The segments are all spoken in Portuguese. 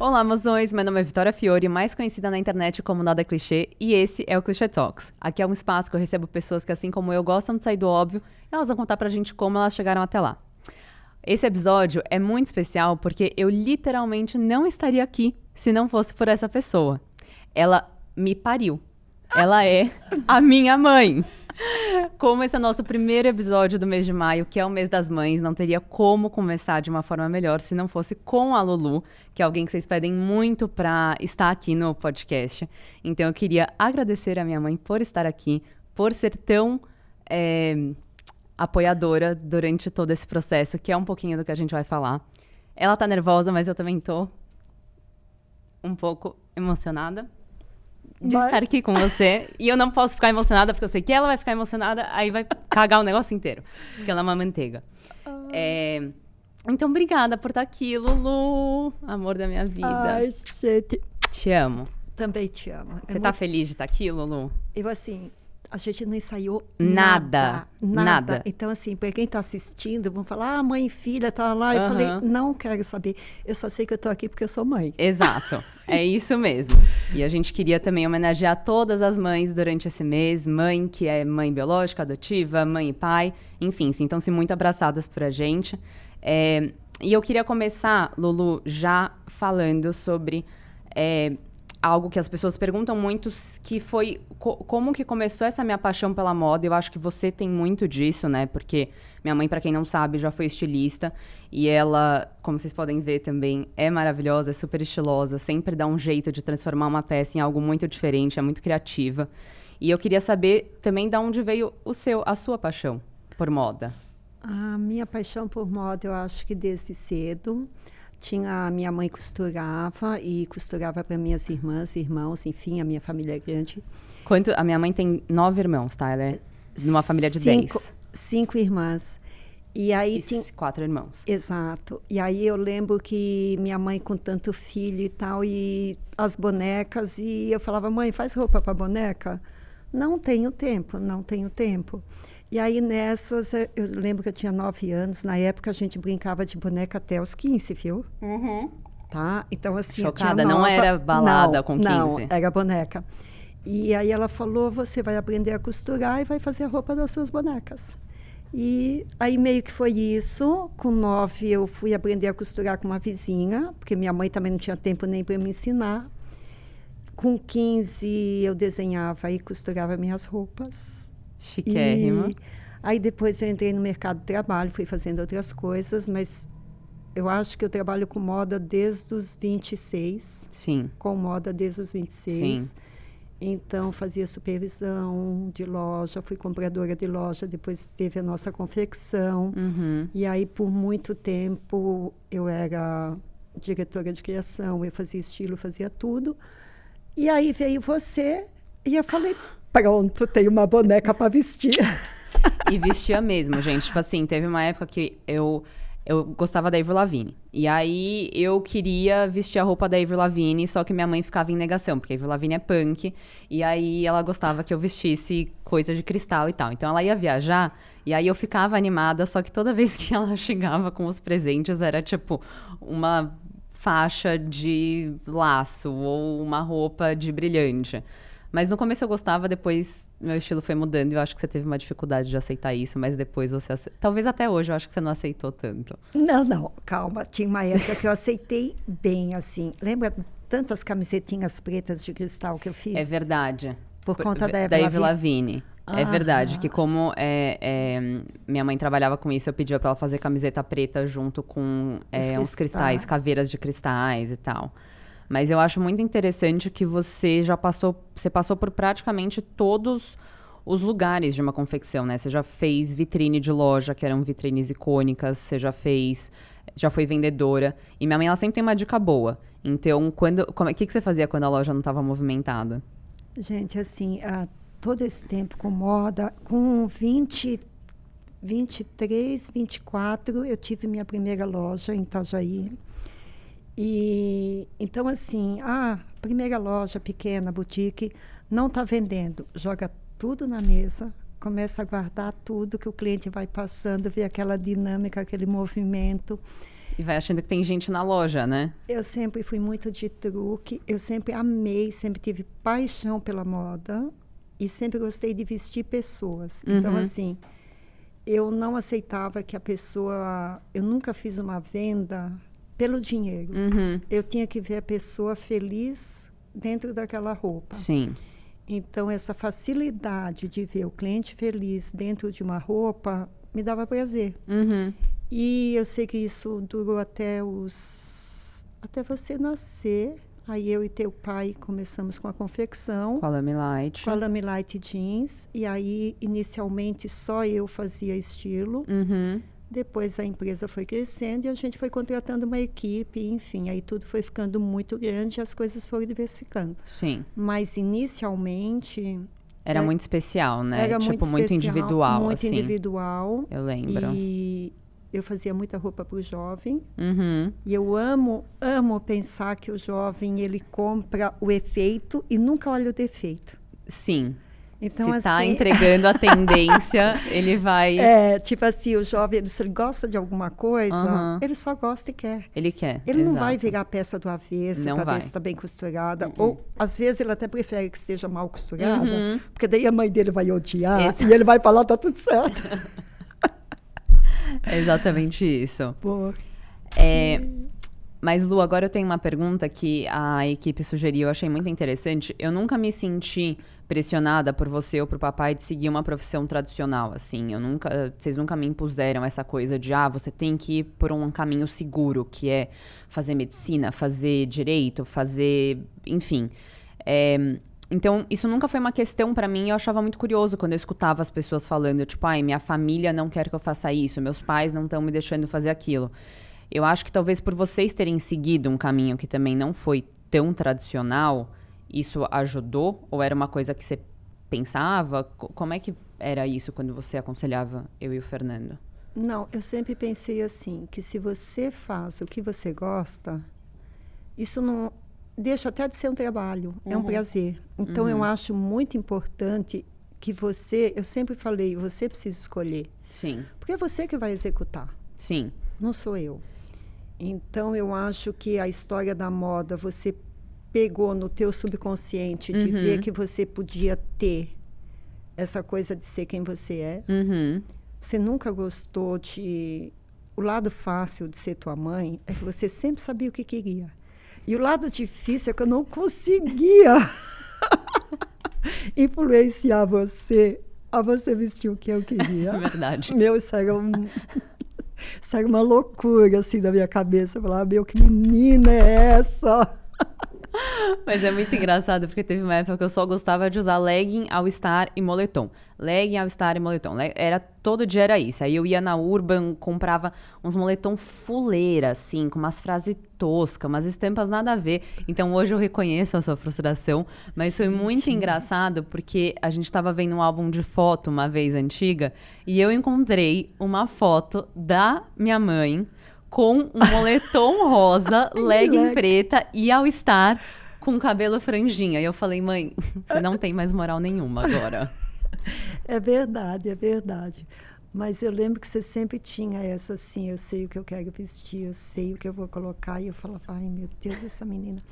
Olá, mozões! Meu nome é Vitória Fiore, mais conhecida na internet como Nada Clichê, e esse é o Clichê Talks. Aqui é um espaço que eu recebo pessoas que, assim como eu, gostam de sair do óbvio, e elas vão contar pra gente como elas chegaram até lá. Esse episódio é muito especial porque eu literalmente não estaria aqui se não fosse por essa pessoa. Ela me pariu. Ela é a minha mãe. Como esse é o nosso primeiro episódio do mês de maio, que é o mês das mães, não teria como começar de uma forma melhor se não fosse com a Lulu, que é alguém que vocês pedem muito pra estar aqui no podcast. Então eu queria agradecer a minha mãe por estar aqui, por ser tão apoiadora durante todo esse processo, que é um pouquinho do que a gente vai falar. Ela tá nervosa, mas eu também tô um pouco emocionada de estar aqui com você. E eu não posso ficar emocionada, porque eu sei que ela vai ficar emocionada, aí vai cagar o negócio inteiro. Porque ela é uma manteiga. Então, obrigada por estar aqui, Lulu. Amor da minha vida. Ai, gente. Te amo. Também te amo. Você tá feliz de estar aqui, Lulu? Eu, assim, a gente não ensaiou Nada. nada. Então, assim, para quem tá assistindo, vão falar, mãe e filha, tá lá. Eu falei, não quero saber. Eu só sei que eu tô aqui porque eu sou mãe. Exato. É isso mesmo. E a gente queria também homenagear todas as mães durante esse mês. Mãe que é mãe biológica, adotiva, mãe e pai. Enfim, sintam-se muito abraçadas por a gente. E eu queria começar, Lulu, já falando sobre algo que as pessoas perguntam muito, que foi como que começou essa minha paixão pela moda. Eu acho que você tem muito disso, né? Porque minha mãe, para quem não sabe, já foi estilista. E ela, como vocês podem ver também, é maravilhosa, é super estilosa. Sempre dá um jeito de transformar uma peça em algo muito diferente, é muito criativa. E eu queria saber também de onde veio a sua paixão por moda. A minha paixão por moda, eu acho que desde cedo. A minha mãe costurava e costurava para minhas irmãs, irmãos, enfim, a minha família é grande. A minha mãe tem 9 irmãos, tá? Ela é numa família de 10. 5 irmãs. E aí 4 irmãos. Exato. E aí eu lembro que minha mãe com tanto filho e tal, e as bonecas, e eu falava, mãe, faz roupa para boneca? Não tenho tempo. E aí nessas, eu lembro que eu tinha 9 anos, na época a gente brincava de boneca até os 15, viu? Tá? Então assim, chocada, não era balada com 15. Não, era boneca. E aí ela falou, você vai aprender a costurar e vai fazer a roupa das suas bonecas. E aí meio que foi isso. Com 9 eu fui aprender a costurar com uma vizinha, porque minha mãe também não tinha tempo nem para me ensinar. Com 15 eu desenhava e costurava minhas roupas. Chiquérrima. E aí depois eu entrei no mercado de trabalho, fui fazendo outras coisas, mas eu acho que eu trabalho com moda desde os 26. Sim. Com moda desde os 26. Sim. Então, fazia supervisão de loja, fui compradora de loja, depois teve a nossa confecção. E aí, por muito tempo, eu era diretora de criação, eu fazia estilo, fazia tudo. E aí veio você e eu falei, pronto, tenho uma boneca para vestir. E vestia mesmo, gente. Tipo assim, teve uma época que eu gostava da Avril Lavigne. E aí eu queria vestir a roupa da Avril Lavigne, só que minha mãe ficava em negação, porque a Avril Lavigne é punk. E aí ela gostava que eu vestisse coisa de cristal e tal. Então ela ia viajar, e aí eu ficava animada, só que toda vez que ela chegava com os presentes, era tipo uma faixa de laço ou uma roupa de brilhante. Mas no começo eu gostava, depois meu estilo foi mudando e eu acho que você teve uma dificuldade de aceitar isso, mas depois você talvez até hoje eu acho que você não aceitou tanto. Não, calma. Tinha uma época que eu aceitei bem, assim. Lembra tantas camisetinhas pretas de cristal que eu fiz? É verdade. Por conta da Avril Lavigne. É verdade, que como minha mãe trabalhava com isso, eu pedia pra ela fazer camiseta preta junto com uns cristais, caveiras de cristais e tal. Mas eu acho muito interessante que você passou por praticamente todos os lugares de uma confecção, né? Você já fez vitrine de loja, que eram vitrines icônicas, você já foi vendedora. E minha mãe, ela sempre tem uma dica boa. Então, o que você fazia quando a loja não estava movimentada? Gente, assim, todo esse tempo com moda, com 23, 24, eu tive minha primeira loja em Itajaí. E então, assim, primeira loja pequena, boutique, não está vendendo. Joga tudo na mesa, começa a guardar tudo que o cliente vai passando, vê aquela dinâmica, aquele movimento. E vai achando que tem gente na loja, né? Eu sempre fui muito de truque, eu sempre amei, sempre tive paixão pela moda e sempre gostei de vestir pessoas. Então, assim, eu não aceitava que a pessoa... Eu nunca fiz uma venda pelo dinheiro. Eu tinha que ver a pessoa feliz dentro daquela roupa. Sim. Então, essa facilidade de ver o cliente feliz dentro de uma roupa me dava prazer. E eu sei que isso durou até você nascer. Aí eu e teu pai começamos com a confecção. Com a Lamy Light. Com a Lamy Light Jeans. E aí, inicialmente, só eu fazia estilo. Depois a empresa foi crescendo e a gente foi contratando uma equipe, enfim, aí tudo foi ficando muito grande e as coisas foram diversificando. Sim. Mas inicialmente... Era muito especial, né? Era tipo, muito muito especial, individual, muito assim. individual. Eu lembro. E eu fazia muita roupa para o jovem. Uhum. E eu amo pensar que o jovem, ele compra o efeito e nunca olha o defeito. Sim. Então, se tá assim, entregando a tendência, ele vai... tipo assim, o jovem, se ele gosta de alguma coisa, ele só gosta e quer. Ele quer, Ele não exato. vai virar a peça do avesso para ver se está bem costurada. Ou, às vezes, ele até prefere que esteja mal costurada, porque daí a mãe dele vai odiar e ele vai falar, tá tudo certo. É exatamente isso. Boa. Mas, Lu, agora eu tenho uma pergunta que a equipe sugeriu, eu achei muito interessante. Eu nunca me senti pressionada por você ou por papai de seguir uma profissão tradicional, assim. Vocês nunca me impuseram essa coisa de, você tem que ir por um caminho seguro, que é fazer medicina, fazer direito, fazer... Enfim. Então, isso nunca foi uma questão pra mim. Eu achava muito curioso quando eu escutava as pessoas falando, tipo, minha família não quer que eu faça isso, meus pais não estão me deixando fazer aquilo. Eu acho que talvez por vocês terem seguido um caminho que também não foi tão tradicional, isso ajudou? Ou era uma coisa que você pensava? Como é que era isso quando você aconselhava eu e o Fernando? Não, eu sempre pensei assim, que se você faz o que você gosta, isso não deixa até de ser um trabalho, é um prazer. Então, eu acho muito importante que você, eu sempre falei, você precisa escolher. Sim. Porque é você que vai executar. Sim. Não sou eu. Então, eu acho que a história da moda, você pegou no teu subconsciente de ver que você podia ter essa coisa de ser quem você é. Você nunca gostou de... O lado fácil de ser tua mãe é que você sempre sabia o que queria. E o lado difícil é que eu não conseguia influenciar você a você vestir o que eu queria. É verdade. Isso era uma loucura, assim, na minha cabeça. Eu falava, que menina é essa? Mas é muito engraçado, porque teve uma época que eu só gostava de usar legging, all-star e moletom. Legging, all-star e moletom. Todo dia era isso. Aí eu ia na Urban, comprava uns moletom fuleira, assim, com umas frases toscas, umas estampas nada a ver. Então, hoje eu reconheço a sua frustração, mas foi muito engraçado, porque a gente estava vendo um álbum de foto uma vez antiga, e eu encontrei uma foto da minha mãe com um moletom rosa, legging preta e all-star com cabelo franjinha. E eu falei, mãe, você não tem mais moral nenhuma agora. É verdade, é verdade. Mas eu lembro que você sempre tinha essa assim, eu sei o que eu quero vestir, eu sei o que eu vou colocar. E eu falava, ai meu Deus, essa menina.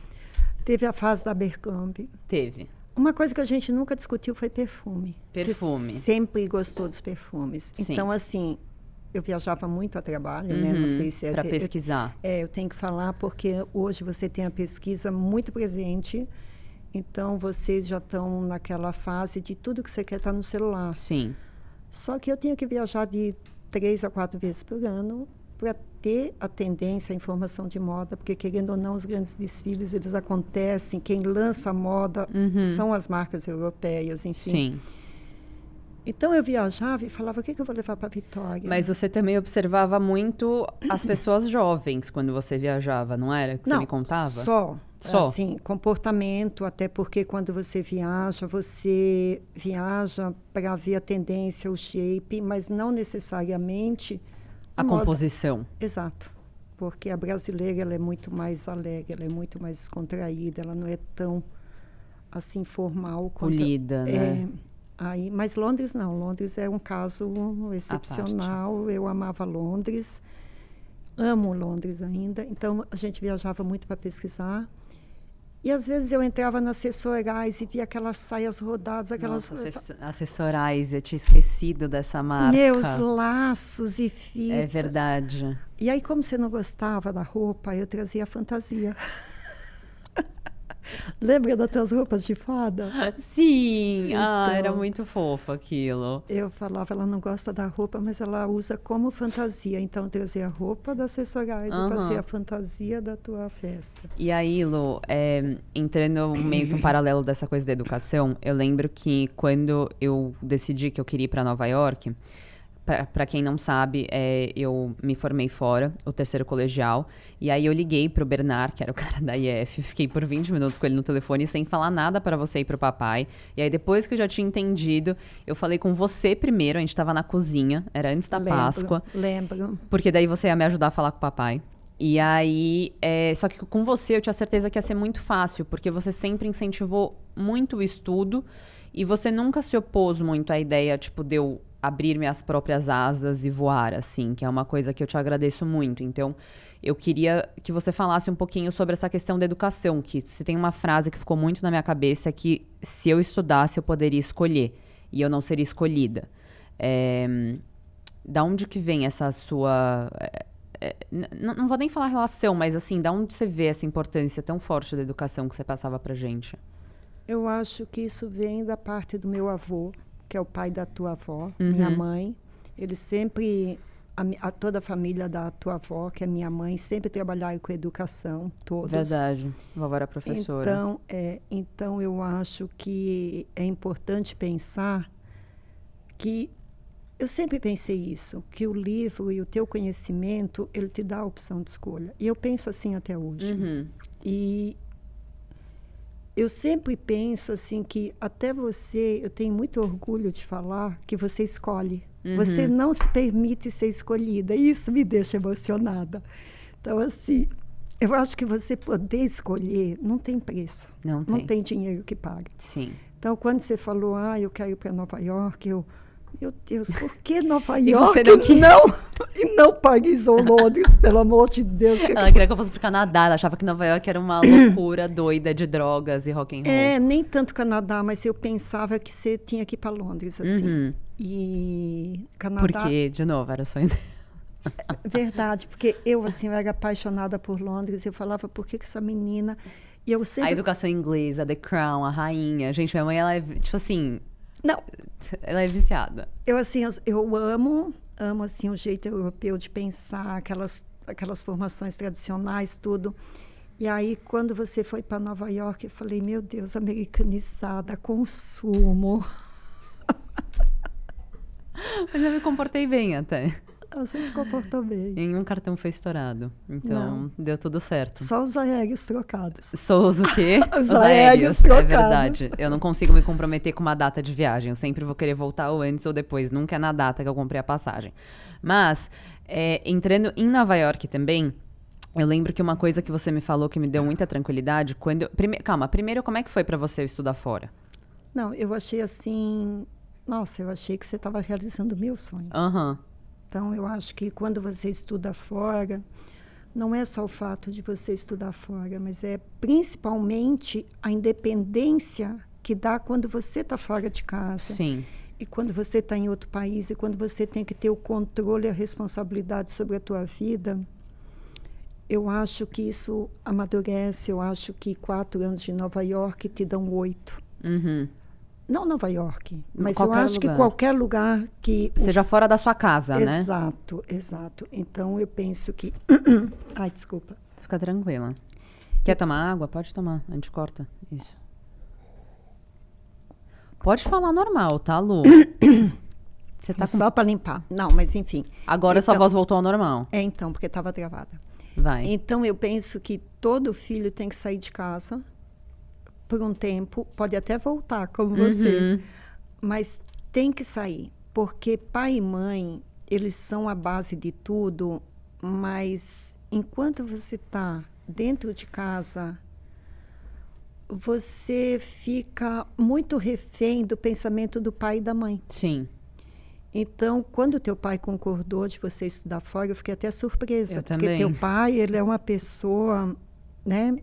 Teve a fase da Abercrombie. Teve. Uma coisa que a gente nunca discutiu foi perfume. Perfume. Você sempre gostou dos perfumes. Sim. Então, assim... Eu viajava muito a trabalho, né? Não sei se para pesquisar. Eu tenho que falar porque hoje você tem a pesquisa muito presente. Então, vocês já estão naquela fase de tudo que você quer estar no celular. Sim. Só que eu tinha que viajar de 3 a 4 vezes por ano para ter a tendência, a informação de moda, porque, querendo ou não, os grandes desfiles, eles acontecem. Quem lança a moda são as marcas europeias, enfim. Sim. Então, eu viajava e falava, o que eu vou levar para Vitória? Mas você também observava muito as pessoas jovens quando você viajava, não era? Que você me contava? Só. Só? Assim, comportamento, até porque quando você viaja para ver a tendência, o shape, mas não necessariamente... A composição. Exato. Porque a brasileira, ela é muito mais alegre, ela é muito mais descontraída, ela não é tão, assim, formal. Polida, né? Mas Londres não. Londres é um caso excepcional. Eu amava Londres. amo Londres ainda, então a gente viajava muito para pesquisar. E às vezes eu entrava na Assessorais e via aquelas saias rodadas, aquelas... Nossa, Assessorais, eu tinha esquecido dessa marca. Meus laços e fitas. É verdade. E aí, como você não gostava da roupa, eu trazia a fantasia. Lembra das tuas roupas de fada? Sim! Então, era muito fofo aquilo. Eu falava, ela não gosta da roupa, mas ela usa como fantasia. Então, eu trazia a roupa das Assessorais e passei a fantasia da tua festa. E aí, Lu, entrando meio que um paralelo dessa coisa da educação, eu lembro que quando eu decidi que eu queria ir para Nova York... Para quem não sabe, eu me formei fora, o terceiro colegial, e aí eu liguei pro Bernard, que era o cara da IF, fiquei por 20 minutos com ele no telefone, sem falar nada para você e pro papai, e aí depois que eu já tinha entendido, eu falei com você primeiro, a gente tava na cozinha, era antes da Páscoa. Lembro. Porque daí você ia me ajudar a falar com o papai. E aí, só que com você eu tinha certeza que ia ser muito fácil, porque você sempre incentivou muito o estudo, e você nunca se opôs muito à ideia, tipo, de eu abrir minhas próprias asas e voar, assim, que é uma coisa que eu te agradeço muito. Então, eu queria que você falasse um pouquinho sobre essa questão da educação, que se tem uma frase que ficou muito na minha cabeça, que se eu estudasse, eu poderia escolher, e eu não seria escolhida. Da onde que vem essa sua... não vou nem falar relação, mas assim, da onde você vê essa importância tão forte da educação que você passava pra gente? Eu acho que isso vem da parte do meu avô, que é o pai da tua avó, minha mãe. Ele sempre, toda a família da tua avó, que é minha mãe, sempre trabalharam com educação, todos. Verdade, a vovó era professora. Então eu acho que é importante pensar que, eu sempre pensei isso, que o livro e o teu conhecimento, ele te dá a opção de escolha. E eu penso assim até hoje. E eu sempre penso assim que até você, eu tenho muito orgulho de falar que você escolhe. Você não se permite ser escolhida. E isso me deixa emocionada. Então, assim, eu acho que você poder escolher não tem preço. Não tem dinheiro que pague. Sim. Então, quando você falou, eu quero ir para Nova York, meu Deus, por que Nova E York você não Paris ou Londres, pelo amor de Deus? Ela queria que eu fosse pro Canadá, ela achava que Nova York era uma loucura doida de drogas e rock and roll. Nem tanto Canadá, mas eu pensava que você tinha que ir para Londres, assim. E Canadá... Por quê? De novo, era só... Verdade, porque eu, assim, eu era apaixonada por Londres, eu falava, por que essa menina... E eu sempre... A educação inglesa, The Crown, a rainha. Gente, minha mãe, ela é, tipo assim... Não. Ela é viciada. Eu, assim, eu amo, assim, o jeito europeu de pensar, aquelas formações tradicionais, tudo. E aí, quando você foi para Nova York, eu falei, meu Deus, americanizada, consumo. Mas eu me comportei bem até. Você se comportou bem. Nenhum cartão foi estourado. Então, deu tudo certo. Só os aéreos trocados. Só os o quê? Os aéreos trocados. É verdade. Eu não consigo me comprometer com uma data de viagem. Eu sempre vou querer voltar ou antes ou depois. Nunca é na data que eu comprei a passagem. Mas, entrando em Nova York também, eu lembro que uma coisa que você me falou que me deu muita tranquilidade, primeiro, como é que foi para você estudar fora? Não, eu achei assim... Nossa, eu achei que você estava realizando o meu sonho. Então, eu acho que quando você estuda fora, não é só o fato de você estudar fora, mas é principalmente a independência que dá quando você está fora de casa. Sim. E quando você está em outro país, e quando você tem que ter o controle e a responsabilidade sobre a tua vida. Eu acho que isso amadurece. Eu acho que 4 anos de Nova York te dão 8. Não Nova York, mas eu acho que qualquer lugar que... Seja fora da sua casa, né? Exato. Então, eu penso que... Ai, desculpa. Fica tranquila. Quer tomar água? Pode tomar. A gente corta. Isso. Pode falar normal, tá, Lu? Você tá Só para limpar. Não, mas enfim. Agora sua voz voltou ao normal. Então, porque estava travada. Vai. Então, eu penso que todo filho tem que sair de casa... por um tempo, pode até voltar como você, mas tem que sair, porque pai e mãe, eles são a base de tudo, mas enquanto você está dentro de casa, você fica muito refém do pensamento do pai e da mãe. Sim. Então, quando teu pai concordou de você estudar fora, eu fiquei até surpresa. Eu porque também. teu pai, ele é uma pessoa, né?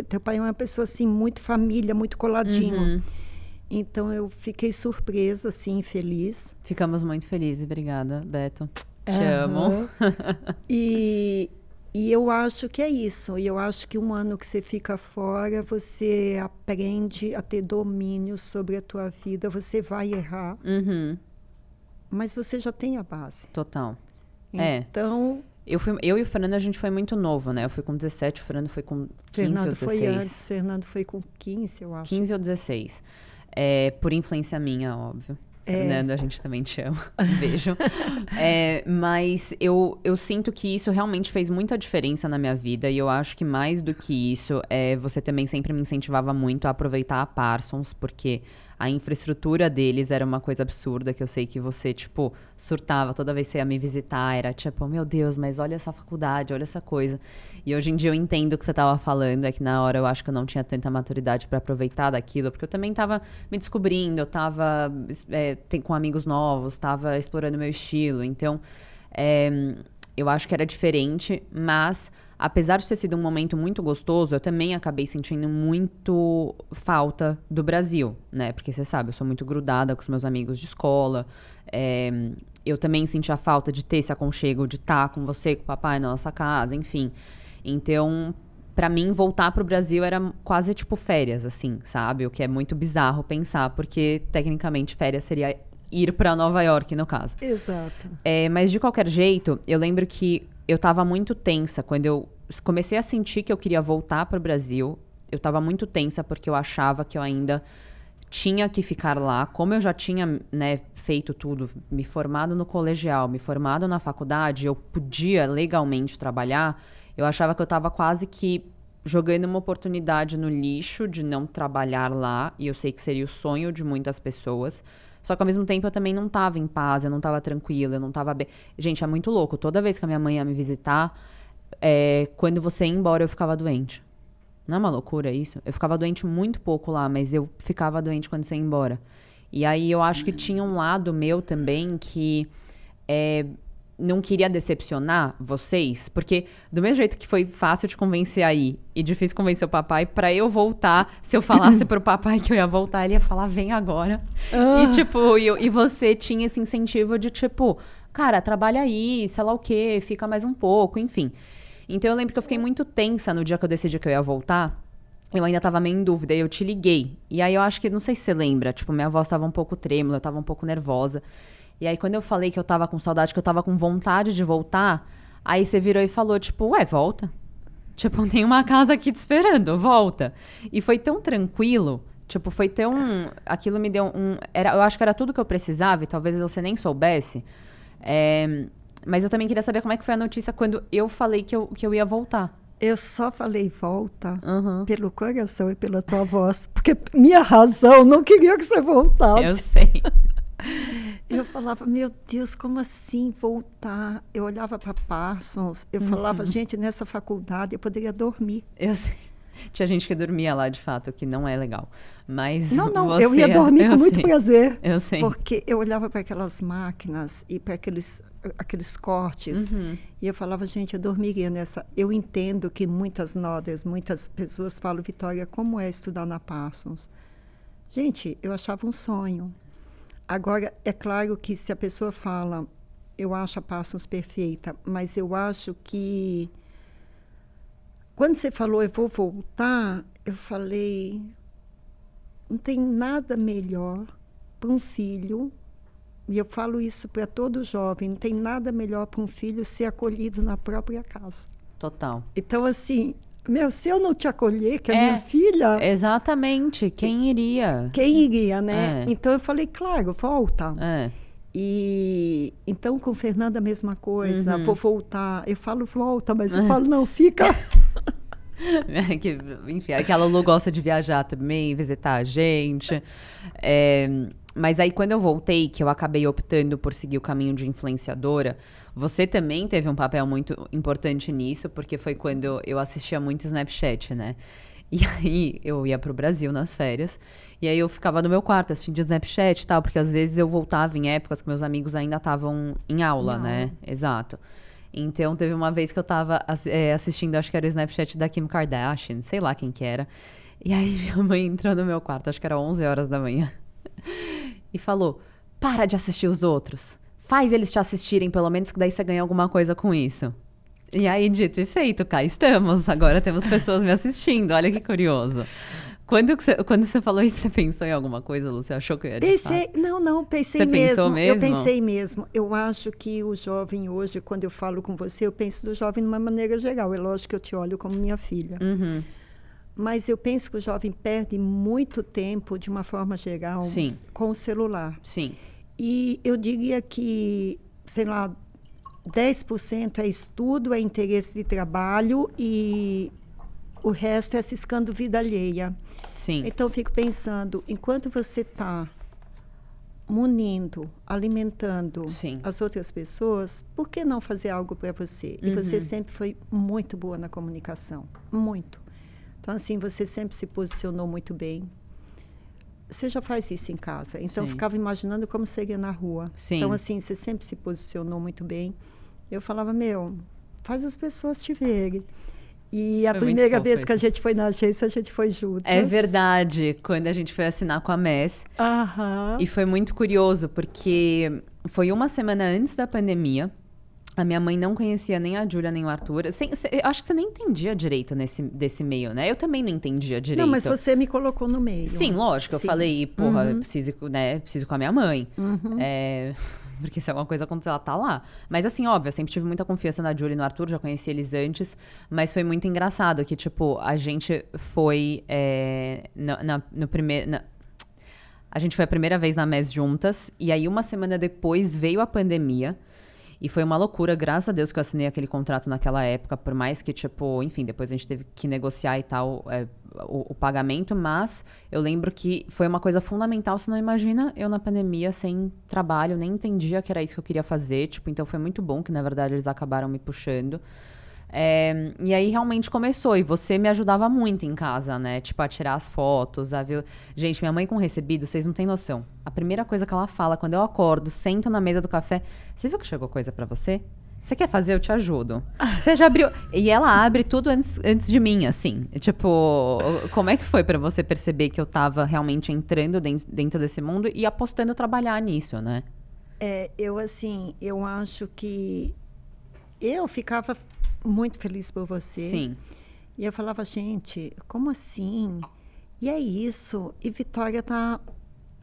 Teu pai é uma pessoa, assim, muito família, muito coladinho. Então, eu fiquei surpresa, assim, feliz. Ficamos muito felizes. Obrigada, Beto. Te amo. E eu acho que é isso. E eu acho que um ano que você fica fora, você aprende a ter domínio sobre a tua vida. Você vai errar, mas você já tem a base. Total. Então... Eu e o Fernando, a gente foi muito novo, né? Eu fui com 17, o Fernando foi com 15 ou 16. Foi antes, Fernando foi com 15, eu acho. 15 ou 16. Por influência minha, óbvio. Fernando, a gente também te ama. Um beijo. Mas eu sinto que isso realmente fez muita diferença na minha vida. E eu acho que mais do que isso, você também sempre me incentivava muito a aproveitar a Parsons, porque a infraestrutura deles era uma coisa absurda, que eu sei que você, tipo, surtava toda vez que você ia me visitar. Era tipo, meu Deus, mas olha essa faculdade, olha essa coisa. E hoje em dia eu entendo o que você estava falando, é que na hora eu acho que eu não tinha tanta maturidade para aproveitar daquilo, porque eu também estava me descobrindo, eu estava com amigos novos, estava explorando meu estilo. Então, eu acho que era diferente, mas apesar de ter sido um momento muito gostoso, eu também acabei sentindo muito falta do Brasil, né? Porque você sabe, eu sou muito grudada com os meus amigos de escola. Eu também senti a falta de ter esse aconchego, de estar com você, com o papai na nossa casa, enfim. Então, pra mim, voltar pro Brasil era quase tipo férias, assim, sabe? O que é muito bizarro pensar, porque tecnicamente férias seria ir pra Nova York, no caso. Exato. Mas de qualquer jeito, eu lembro que eu tava muito tensa quando eu comecei a sentir que eu queria voltar pro Brasil. Eu tava muito tensa porque eu achava que eu ainda tinha que ficar lá. Como eu já tinha, né, feito tudo, me formado no colegial, me formado na faculdade, eu podia legalmente trabalhar, eu achava que eu tava quase que jogando uma oportunidade no lixo de não trabalhar lá. E eu sei que seria o sonho de muitas pessoas. Só que ao mesmo tempo eu também não tava em paz, eu não tava tranquila, eu não tava bem. Gente, é muito louco. Toda vez que a minha mãe ia me visitar, quando você ia embora, eu ficava doente. Não é uma loucura isso? Eu ficava doente muito pouco lá, mas eu ficava doente quando você ia embora. E aí eu acho que tinha um lado meu também que não queria decepcionar vocês, porque do mesmo jeito que foi fácil de convencer aí e difícil convencer o papai, pra eu voltar, se eu falasse pro papai que eu ia voltar, ele ia falar, vem agora. E tipo, e você tinha esse incentivo de tipo, cara, trabalha aí, sei lá o quê, fica mais um pouco, enfim. Então eu lembro que eu fiquei muito tensa no dia que eu decidi que eu ia voltar. Eu ainda tava meio em dúvida, e eu te liguei. E aí eu acho que, não sei se você lembra, tipo, minha voz tava um pouco trêmula, eu tava um pouco nervosa. E aí, quando eu falei que eu tava com saudade, que eu tava com vontade de voltar, aí você virou e falou, tipo, volta. Tipo, tem uma casa aqui te esperando, volta. E foi tão tranquilo, tipo, foi tão... Aquilo me deu eu acho que era tudo que eu precisava, e talvez você nem soubesse. Mas eu também queria saber como é que foi a notícia quando eu falei que eu ia voltar. Eu só falei volta pelo coração e pela tua voz, porque minha razão não queria que você voltasse. Eu sei. Eu falava, meu Deus, como assim voltar? Eu olhava para Parsons, eu falava, gente, nessa faculdade eu poderia dormir. Eu sei. Tinha gente que dormia lá, de fato, que não é legal. Mas não, eu ia dormir com muito prazer. Eu sei. Porque eu olhava para aquelas máquinas e para aqueles cortes, e eu falava, gente, eu dormiria nessa. Eu entendo que muitas pessoas falam, Vitória, como é estudar na Parsons? Gente, eu achava um sonho. Agora, é claro que se a pessoa fala, eu acho a Parsons perfeita, mas eu acho que quando você falou, eu vou voltar, eu falei, não tem nada melhor para um filho, e eu falo isso para todo jovem, não tem nada melhor para um filho ser acolhido na própria casa. Total. Então, assim, se eu não te acolher, que é minha filha... Exatamente, quem iria? Quem iria, né? Então, eu falei, claro, volta. E então, com Fernanda, a mesma coisa, vou voltar. Eu falo, volta, mas eu falo, não, fica... Enfim, que a Lulu gosta de viajar também, visitar a gente. Mas aí, quando eu voltei, que eu acabei optando por seguir o caminho de influenciadora, você também teve um papel muito importante nisso, porque foi quando eu assistia muito Snapchat, né? E aí, eu ia pro Brasil nas férias, e aí eu ficava no meu quarto assistindo Snapchat e tal, porque às vezes eu voltava em épocas que meus amigos ainda estavam em aula, né? Exato. Então, teve uma vez que eu tava assistindo, acho que era o Snapchat da Kim Kardashian, sei lá quem que era. E aí, minha mãe entrou no meu quarto, acho que era 11 horas da manhã, e falou, para de assistir os outros. Faz eles te assistirem, pelo menos, que daí você ganha alguma coisa com isso. E aí, dito e feito, cá estamos. Agora temos pessoas me assistindo. Olha que curioso. Quando você falou isso, você pensou em alguma coisa, Lu? Você achou que eu ia pensei? Não, pensei mesmo. Você pensou mesmo? Eu pensei mesmo. Eu acho que o jovem hoje, quando eu falo com você, eu penso do jovem de uma maneira geral. É lógico que eu te olho como minha filha. Uhum. Mas eu penso que o jovem perde muito tempo, de uma forma geral, Sim. com o celular. Sim. E eu diria que, sei lá, 10% é estudo, é interesse de trabalho e o resto é ciscando vida alheia. Sim. Então, eu fico pensando, enquanto você está munindo, alimentando as outras pessoas, por que não fazer algo para você? E você sempre foi muito boa na comunicação, muito. Então, assim, você sempre se posicionou muito bem. Você já faz isso em casa. Então, eu ficava imaginando como seria na rua. Sim. Então, assim, você sempre se posicionou muito bem. Eu falava, faz as pessoas te verem. E a primeira vez que a gente foi na agência, a gente foi juntas. É verdade, quando a gente foi assinar com a MES. E foi muito curioso, porque foi uma semana antes da pandemia. A minha mãe não conhecia nem a Júlia, nem o Arthur. Eu acho que você nem entendia direito desse meio, né? Eu também não entendia direito. Não, mas você me colocou no meio. Sim, lógico. Eu falei, porra, eu preciso ir com a minha mãe. Porque se alguma coisa acontecer, ela tá lá. Mas assim, óbvio, eu sempre tive muita confiança na Júlia e no Arthur, já conheci eles antes. Mas foi muito engraçado que, tipo, a gente foi no primeiro... A gente foi a primeira vez na MES juntas. E aí, uma semana depois, veio a pandemia. E foi uma loucura, graças a Deus que eu assinei aquele contrato naquela época, por mais que, tipo, enfim, depois a gente teve que negociar e tal o pagamento, mas eu lembro que foi uma coisa fundamental, você não imagina, eu na pandemia, sem trabalho, nem entendia que era isso que eu queria fazer, tipo, então foi muito bom que, na verdade, eles acabaram me puxando. E aí realmente começou, e você me ajudava muito em casa, né? Tipo, a tirar as fotos, a ver... Gente, minha mãe com recebido, vocês não têm noção. A primeira coisa que ela fala quando eu acordo, sento na mesa do café, você viu que chegou coisa pra você? Você quer fazer? Eu te ajudo. Você já abriu... E ela abre tudo antes de mim, assim. Tipo, como é que foi pra você perceber que eu tava realmente entrando dentro desse mundo e apostando trabalhar nisso, né? Eu acho que eu ficava muito feliz por você. Sim. E eu falava, gente, como assim? E é isso. E Vitória tá...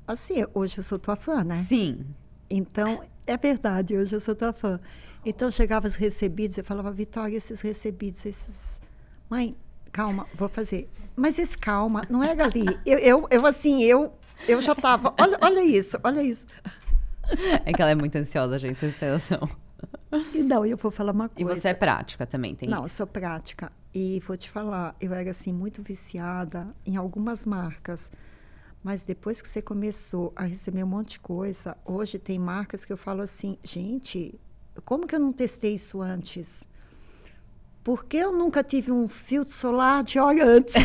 Assim, hoje eu sou tua fã, né? Sim. Então, é verdade, hoje eu sou tua fã. Então, chegava os recebidos, eu falava, Vitória, esses recebidos, esses... Mãe, calma, vou fazer. Mas esse calma, não era ali. Eu já tava... Olha isso. É que ela é muito ansiosa, gente, vocês têm noção. E não, eu vou falar uma coisa. E você é prática também, tem Não, eu sou prática. E vou te falar, eu era assim muito viciada em algumas marcas. Mas depois que você começou a receber um monte de coisa, hoje tem marcas que eu falo assim, gente, como que eu não testei isso antes? Por que eu nunca tive um filtro solar de hora antes?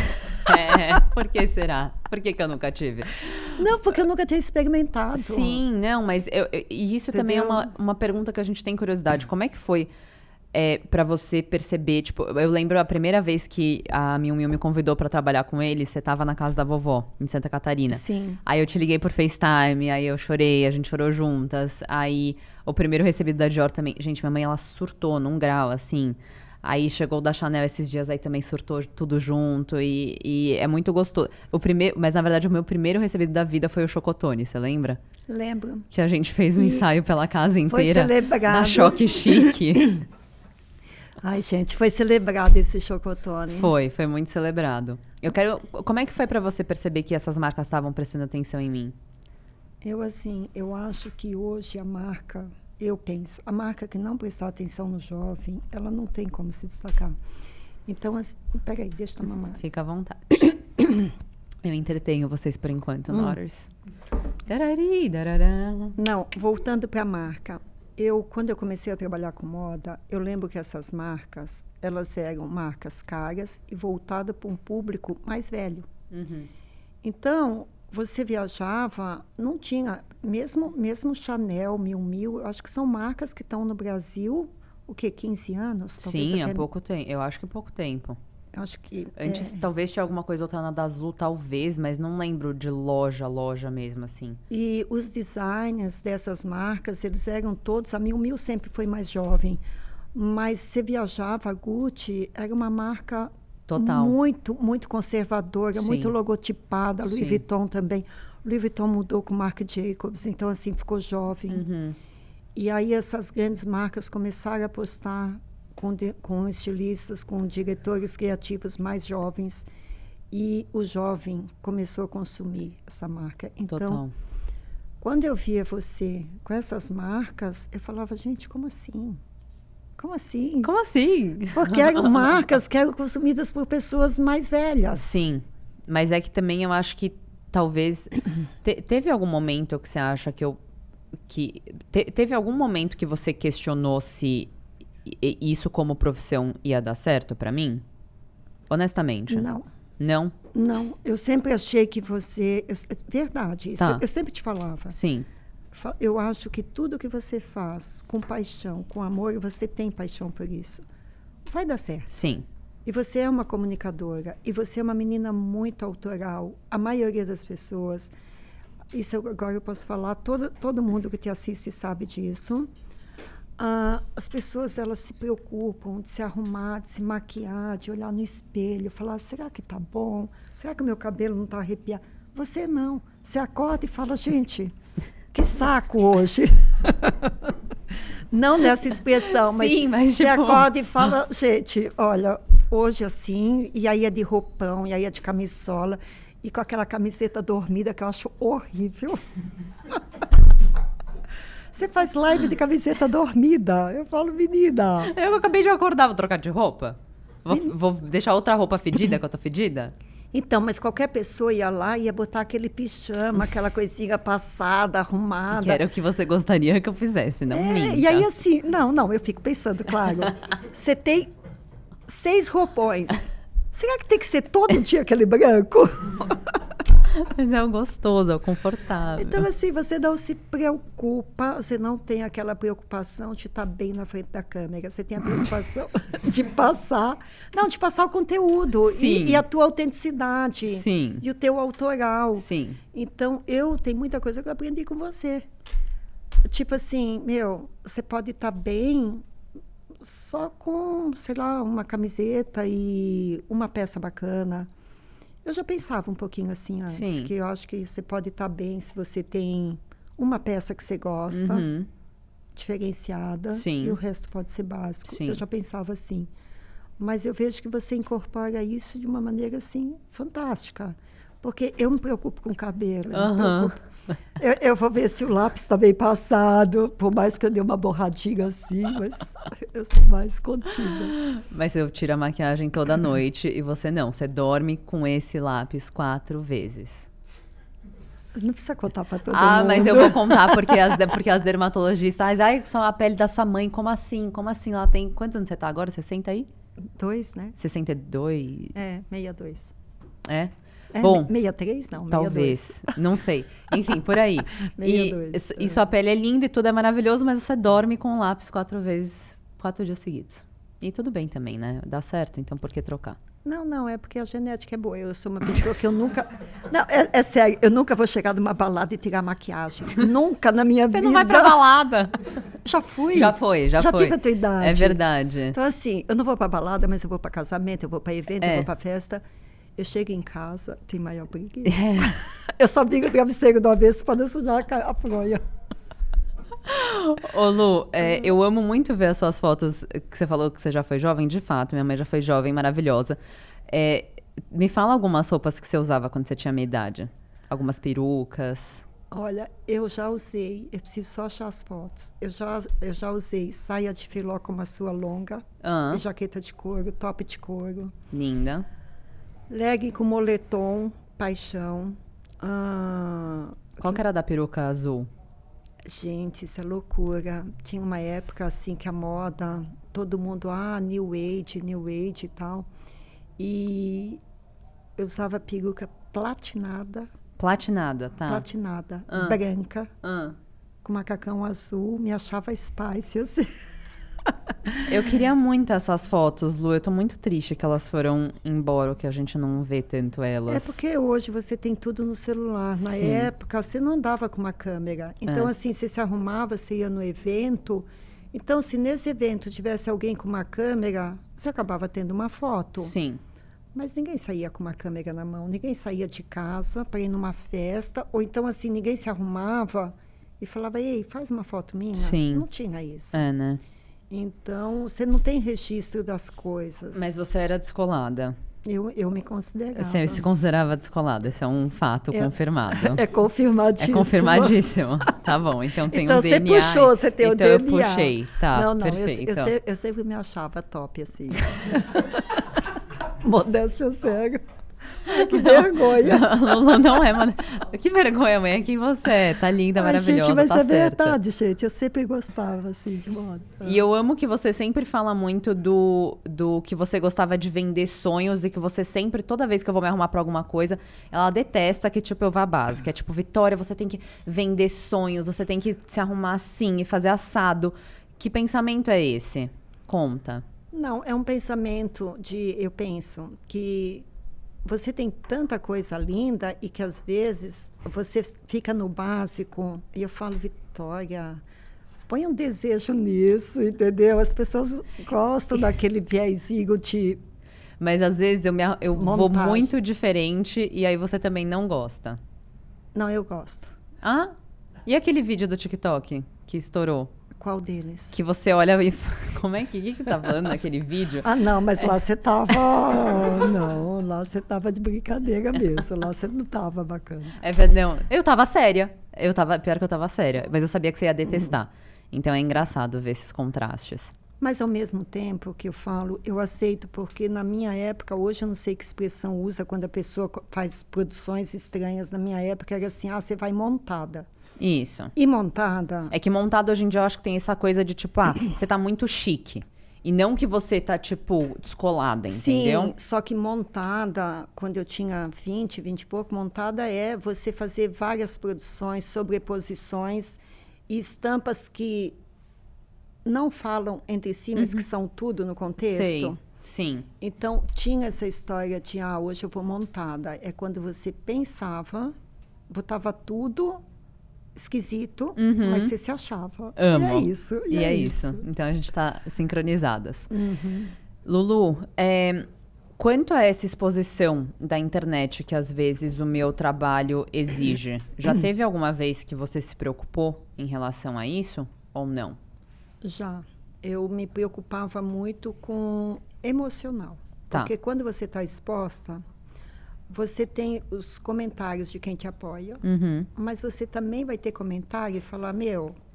Por que será? Por que eu nunca tive? Não, porque eu nunca tinha experimentado. Sim, não, mas e isso também é uma pergunta que a gente tem curiosidade. Como é que foi pra você perceber? Tipo, eu lembro a primeira vez que a Miu Miu me convidou pra trabalhar com ele, você tava na casa da vovó, em Santa Catarina. Sim. Aí eu te liguei por FaceTime, aí eu chorei, a gente chorou juntas. Aí o primeiro recebido da Dior também. Gente, minha mãe, ela surtou num grau, assim... Aí chegou o da Chanel esses dias, aí também surtou tudo junto e é muito gostoso. Mas na verdade o meu primeiro recebido da vida foi o chocotone, você lembra? Lembro. Que a gente fez um ensaio pela casa inteira. Foi celebrado. Da Choque Chique. Ai, gente, foi celebrado esse chocotone. Foi muito celebrado. Como é que foi pra você perceber que essas marcas estavam prestando atenção em mim? Eu acho que hoje a marca... Eu penso, a marca que não prestar atenção no jovem, ela não tem como se destacar. Então, assim, peraí, deixa eu tomar uma... Fica à vontade. Eu entretenho vocês por enquanto, Notters. Não, voltando para a marca. Quando eu comecei a trabalhar com moda, eu lembro que essas marcas, elas eram marcas caras e voltadas para um público mais velho. Uhum. Então, você viajava, não tinha, mesmo Chanel, Miu Miu, eu acho que são marcas que estão no Brasil, 15 anos? Sim, há pouco tempo. Eu acho que pouco tempo. Eu acho que... Antes, talvez tinha alguma coisa outra na da Azul, talvez, mas não lembro de loja mesmo, assim. E os designers dessas marcas, eles eram todos... A Miu Miu sempre foi mais jovem, mas você viajava, a Gucci era uma marca... Total. Muito, muito conservadora, Sim. muito logotipada. A Louis Sim. Vuitton também. Louis Vuitton mudou com Marc Jacobs, então, assim, ficou jovem. Uhum. E aí essas grandes marcas começaram a apostar com estilistas, com diretores criativos mais jovens. E o jovem começou a consumir essa marca. Então, Total. quando eu via você com essas marcas, eu falava, gente, como assim? Como assim? Como assim? Porque eram marcas que eram consumidas por pessoas mais velhas. Sim, mas é que também eu acho que talvez... teve algum momento que você acha teve algum momento que você questionou se isso como profissão ia dar certo pra mim? Honestamente. Não. Não? Não. Eu sempre achei que você... verdade, isso Tá. eu sempre te falava. Sim. Eu acho que tudo que você faz com paixão, com amor, e você tem paixão por isso, vai dar certo. Sim. E você é uma comunicadora, e você é uma menina muito autoral. A maioria das pessoas, isso agora eu posso falar, todo mundo que te assiste sabe disso. As pessoas, elas se preocupam de se arrumar, de se maquiar, de olhar no espelho, falar, será que tá bom? Será que o meu cabelo não tá arrepiado? Você não. Você acorda e fala, gente... Que saco hoje. Não nessa expressão, mas, sim, mas você tipo... acorda e fala, gente, olha, hoje assim, e aí é de roupão, e aí é de camisola, e com aquela camiseta dormida que eu acho horrível. Você faz live de camiseta dormida. Eu falo, menina. Eu acabei de acordar, vou trocar de roupa? Vou deixar outra roupa fedida, que eu tô fedida? Então, mas qualquer pessoa ia lá e ia botar aquele pijama, aquela coisinha passada, arrumada. Que era o que você gostaria que eu fizesse, não minta. E aí assim, não, eu fico pensando, claro, você tem 6 roupões. Será que tem que ser todo dia aquele branco? Mas é o gostoso, é o confortável. Então, assim, você não se preocupa, você não tem aquela preocupação de estar bem na frente da câmera. Você tem a preocupação de passar o conteúdo e a tua autenticidade. Sim. E o teu autoral. Sim. Então, tem muita coisa que eu aprendi com você. Tipo assim, você pode estar bem só com, sei lá, uma camiseta e uma peça bacana. Eu já pensava um pouquinho assim antes, Sim. que eu acho que você pode estar bem se você tem uma peça que você gosta, diferenciada, Sim. e o resto pode ser básico. Sim. Eu já pensava assim. Mas eu vejo que você incorpora isso de uma maneira, assim, fantástica. Porque eu me preocupo com o cabelo, eu vou ver se o lápis está bem passado, por mais que eu dê uma borradinha assim, mas eu sou mais contida. Mas eu tiro a maquiagem toda noite e você não. Você dorme com esse lápis 4 vezes. Não precisa contar para todo mundo. Mas eu vou contar porque as dermatologistas... a pele da sua mãe, como assim? Como assim? Ela tem... Quantos anos você tá agora? 60 aí? 2, né? 62? 62. É? Bom, 63? Não, 62. Talvez, não sei. Enfim, por aí. 62. E sua pele é linda e tudo é maravilhoso, mas você dorme com o lápis 4 vezes, 4 dias seguidos. E tudo bem também, né? Dá certo, então por que trocar? Não, é porque a genética é boa. Eu sou uma pessoa que eu nunca... Não, é sério, eu nunca vou chegar numa balada e tirar maquiagem. Nunca na minha vida. Você não vai pra balada. Já fui. Já foi. Já tive a tua idade. É verdade. Então, assim, eu não vou pra balada, mas eu vou pra casamento, eu vou pra evento, eu vou pra festa. Eu chego em casa, tem maior preguiça. Eu só viro o travesseiro do avesso para não sujar a fronha. Ô Lu, eu amo muito ver as suas fotos, que você falou que você já foi jovem, de fato, minha mãe já foi jovem, maravilhosa. Me fala algumas roupas que você usava quando você tinha a minha idade. Algumas perucas. Olha, eu já usei, eu preciso só achar as fotos. Eu já usei saia de filó como a sua longa, jaqueta de couro, top de couro. Linda. Legging com moletom, paixão. Qual que era da peruca azul? Gente, isso é loucura. Tinha uma época assim que a moda, todo mundo, New Age e tal. E eu usava peruca platinada. Platinada, tá. Platinada, branca, com macacão azul, me achava Spice, assim. Eu queria muito essas fotos, Lu. Eu tô muito triste que elas foram embora, que a gente não vê tanto elas. É porque hoje você tem tudo no celular. Na Sim. época, você não andava com uma câmera. Então, assim, você se arrumava, você ia no evento. Então, se nesse evento tivesse alguém com uma câmera, você acabava tendo uma foto. Sim. Mas ninguém saía com uma câmera na mão. Ninguém saía de casa para ir numa festa. Ou então, assim, ninguém se arrumava e falava, ei, faz uma foto minha. Sim. Não tinha isso. É, né? Então, você não tem registro das coisas. Mas você era descolada. Eu me considerava. Você se considerava descolada. Esse é um fato confirmado. É confirmadíssimo. É confirmadíssimo. Tá bom, então tem então, um DNA. Então, você puxou, você tem então o eu DNA. Puxei, tá, não, perfeito. Eu sempre me achava top, assim. Modéstia cega. Que vergonha. Lulu não é, mano. Que vergonha, mãe. É quem você é. Tá linda, maravilhosa, gente, mas tá é certa. verdade, gente. Eu sempre gostava, assim, de moda. E eu amo que você sempre fala muito do que você gostava de vender sonhos e que você sempre, toda vez que eu vou me arrumar pra alguma coisa, ela detesta que, tipo, eu vá básica. É tipo, Vitória, você tem que vender sonhos, você tem que se arrumar assim e fazer assado. Que pensamento é esse? Conta. Não, é um pensamento eu penso que você tem tanta coisa linda e que às vezes você fica no básico e eu falo, Vitória, põe um desejo nisso, entendeu? As pessoas gostam daquele viezinho de Mas às vezes eu vou muito diferente e aí você também não gosta. Não, eu gosto. Ah? E aquele vídeo do TikTok que estourou? Qual deles? Que você olha e como é que tá falando naquele vídeo? Não, mas lá você tava... Não, lá você tava de brincadeira mesmo. Lá você não tava bacana. Não, eu tava séria. Pior que eu tava séria. Mas eu sabia que você ia detestar. Então é engraçado ver esses contrastes. Mas ao mesmo tempo que eu falo, eu aceito, porque na minha época, hoje eu não sei que expressão usa quando a pessoa faz produções estranhas. Na minha época era assim, você vai montada. Isso. E montada... É que montado hoje em dia eu acho que tem essa coisa de tipo, você tá muito chique. E não que você tá, tipo, descolada, entendeu? Sim, só que montada, quando eu tinha 20 e pouco, montada é você fazer várias produções, sobreposições e estampas que não falam entre si, mas que são tudo no contexto. Sei, sim. Então, tinha essa história de, hoje eu vou montada. É quando você pensava, botava tudo... esquisito, mas você se achava. Amo. E é isso. E é isso. Então a gente tá sincronizadas. Uhum. Lulu, quanto a essa exposição da internet que às vezes o meu trabalho exige, já teve alguma vez que você se preocupou em relação a isso ou não? Já. Eu me preocupava muito com emocional. Tá. Porque quando você está exposta... Você tem os comentários de quem te apoia, mas você também vai ter comentário e falar,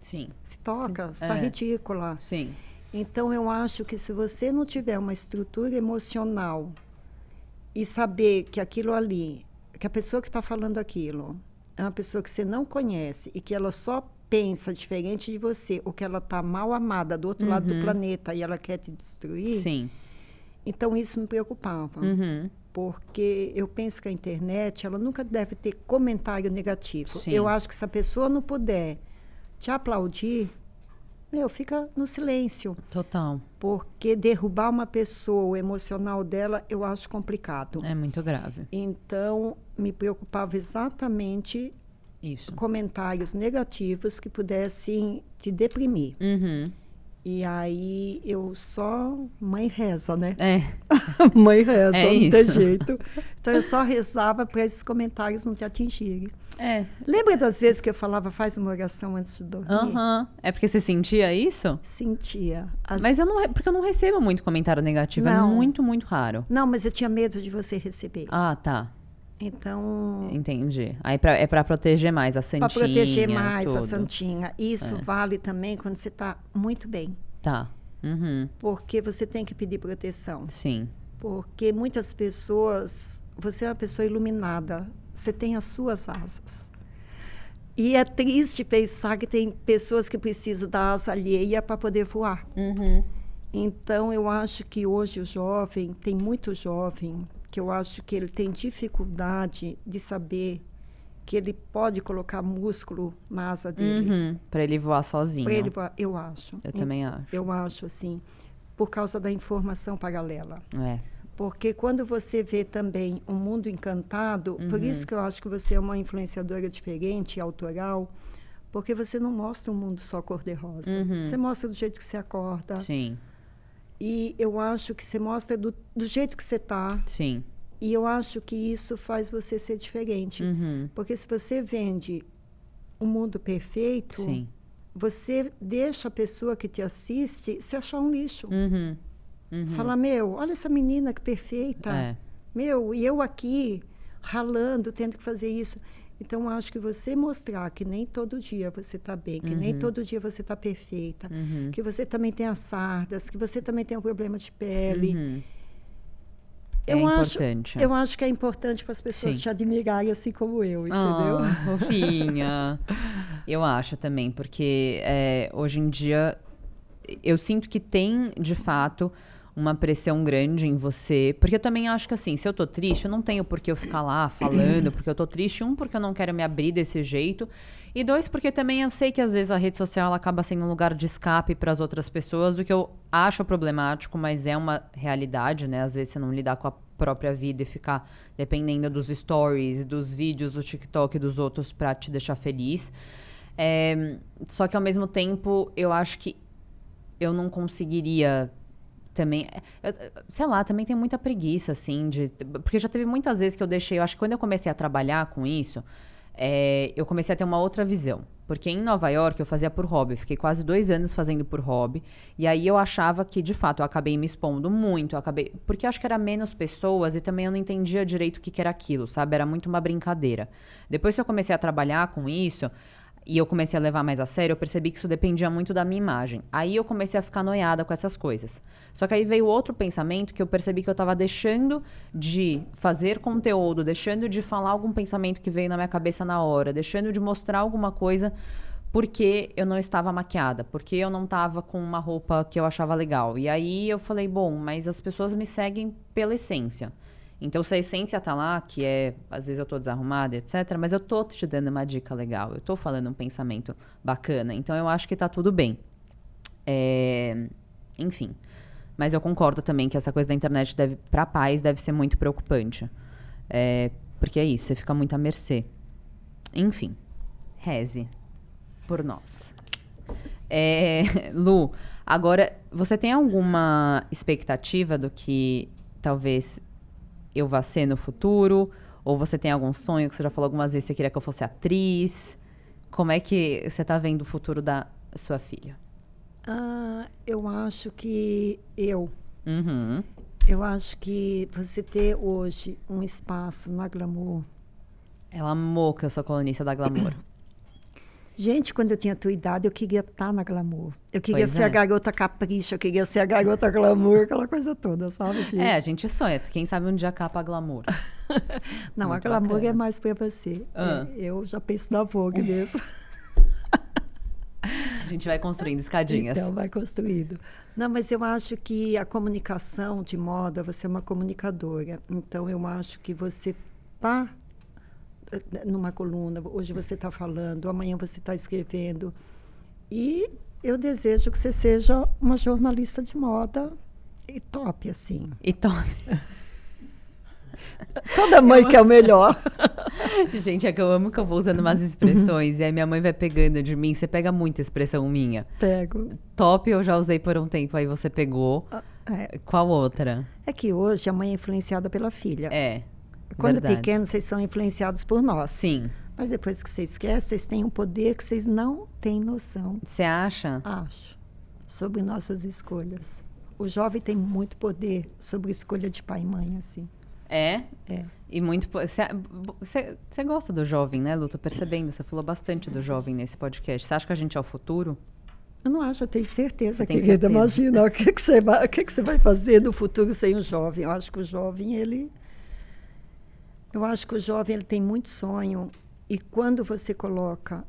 sim, se toca, você está ridícula. Sim. Então, eu acho que se você não tiver uma estrutura emocional e saber que aquilo ali, que a pessoa que está falando aquilo é uma pessoa que você não conhece e que ela só pensa diferente de você, ou que ela está mal amada do outro lado do planeta e ela quer te destruir, sim. Então, isso me preocupava. Porque eu penso que a internet, ela nunca deve ter comentário negativo. Sim. Eu acho que se a pessoa não puder te aplaudir, fica no silêncio. Total. Porque derrubar uma pessoa, o emocional dela, eu acho complicado. É muito grave. Então, me preocupava exatamente isso. Comentários negativos que pudessem te deprimir. E aí, eu só... Mãe reza, né? Mãe reza, não tem jeito. Então, eu só rezava para esses comentários não te atingirem. Lembra das vezes que eu falava, faz uma oração antes de dormir? É porque você sentia isso? Sentia. Mas porque eu não recebo muito comentário negativo. Não. É muito, muito raro. Não, mas eu tinha medo de você receber. Ah, tá. Então... Entendi. Aí é para proteger mais a santinha. Para proteger mais tudo. a santinha. Isso vale também quando você está muito bem. Tá. Porque você tem que pedir proteção. Sim. Porque muitas pessoas... Você é uma pessoa iluminada. Você tem as suas asas. E é triste pensar que tem pessoas que precisam da asa alheia para poder voar. Então, eu acho que hoje o jovem, tem muito jovem, que eu acho que ele tem dificuldade de saber que ele pode colocar músculo na asa dele. Para ele voar sozinho. Para ele voar, eu acho. Eu também acho. Eu acho, assim, por causa da informação paralela. É. Porque quando você vê também um mundo encantado, por isso que eu acho que você é uma influenciadora diferente, autoral, porque você não mostra um mundo só cor-de-rosa. Você mostra do jeito que você acorda. Sim. E eu acho que você mostra do jeito que você está. Sim. E eu acho que isso faz você ser diferente. Porque se você vende um mundo perfeito, Sim. você deixa a pessoa que te assiste se achar um lixo. Falar, olha essa menina que perfeita. E eu aqui, ralando, tendo que fazer isso. Então, acho que você mostrar que nem todo dia você está bem, que nem todo dia você está perfeita, que você também tem as sardas, que você também tem um problema de pele. Eu acho que é importante para as pessoas te admirarem assim como eu, entendeu? Fofinha. Eu acho também, porque hoje em dia eu sinto que tem, de fato, uma pressão grande em você. Porque eu também acho que, assim, se eu tô triste, eu não tenho por que eu ficar lá falando porque eu tô triste. Porque eu não quero me abrir desse jeito. E 2, porque também eu sei que, às vezes, a rede social ela acaba sendo um lugar de escape para as outras pessoas, o que eu acho problemático, mas é uma realidade, né? Às vezes, você não lidar com a própria vida e ficar dependendo dos stories, dos vídeos, do TikTok e dos outros para te deixar feliz. Só que, ao mesmo tempo, eu acho que eu não conseguiria também... sei lá, também tem muita preguiça, assim, porque já teve muitas vezes que eu deixei... Eu acho que quando eu comecei a trabalhar com isso, eu comecei a ter uma outra visão. Porque em Nova York eu fazia por hobby. Fiquei quase 2 anos fazendo por hobby. E aí eu achava que, de fato, eu acabei me expondo muito. Porque eu acho que era menos pessoas e também eu não entendia direito o que era aquilo, sabe? Era muito uma brincadeira. Depois que eu comecei a trabalhar com isso... E eu comecei a levar mais a sério, eu percebi que isso dependia muito da minha imagem. Aí eu comecei a ficar noiada com essas coisas. Só que aí veio outro pensamento que eu percebi que eu estava deixando de fazer conteúdo, deixando de falar algum pensamento que veio na minha cabeça na hora, deixando de mostrar alguma coisa porque eu não estava maquiada, porque eu não estava com uma roupa que eu achava legal. E aí eu falei, bom, mas as pessoas me seguem pela essência. Então, se a essência tá lá, que às vezes eu tô desarrumada, etc., mas eu tô te dando uma dica legal, eu tô falando um pensamento bacana, então eu acho que tá tudo bem. Enfim. Mas eu concordo também que essa coisa da internet, pra pais, deve ser muito preocupante. Porque é isso, você fica muito à mercê. Enfim. Reze por nós. Lu, agora, você tem alguma expectativa do que talvez... eu vá ser no futuro? Ou você tem algum sonho que você já falou algumas vezes que você queria que eu fosse atriz? Como é que você está vendo o futuro da sua filha? Eu acho que eu acho que você ter hoje um espaço na Glamour. Ela amou que eu sou colunista da Glamour. Gente, quando eu tinha a tua idade, eu queria estar na Glamour. Eu queria ser a garota capricho, eu queria ser a garota glamour, aquela coisa toda, sabe? A gente sonha. Quem sabe um dia capa a Glamour. Não, muito a Glamour bacana. É mais para você. Eu já penso na Vogue mesmo. A gente vai construindo escadinhas. Então, vai construindo. Não, mas eu acho que a comunicação de moda, você é uma comunicadora. Então, eu acho que você está... numa coluna, hoje você está falando, amanhã você está escrevendo. E eu desejo que você seja uma jornalista de moda e top, assim. E top. Toda mãe quer o melhor. Gente, é que eu amo que eu vou usando umas expressões e aí minha mãe vai pegando de mim. Você pega muita expressão minha. Pego. Top eu já usei por um tempo, aí você pegou. Qual outra? É que hoje a mãe é influenciada pela filha. Quando verdade. Pequenos, vocês são influenciados por nós. Sim. Mas depois que vocês crescem, vocês têm um poder que vocês não têm noção. Você acha? Acho. Sobre nossas escolhas. O jovem tem muito poder sobre escolha de pai e mãe, assim. É? E muito... Você gosta do jovem, né, Lu? Tô percebendo. Você falou bastante do jovem nesse podcast. Você acha que a gente é o futuro? Eu não acho, eu tenho certeza, querida. Certeza. Imagina, o que você vai fazer no futuro sem o jovem? Eu acho que o jovem, ele tem muito sonho E quando você coloca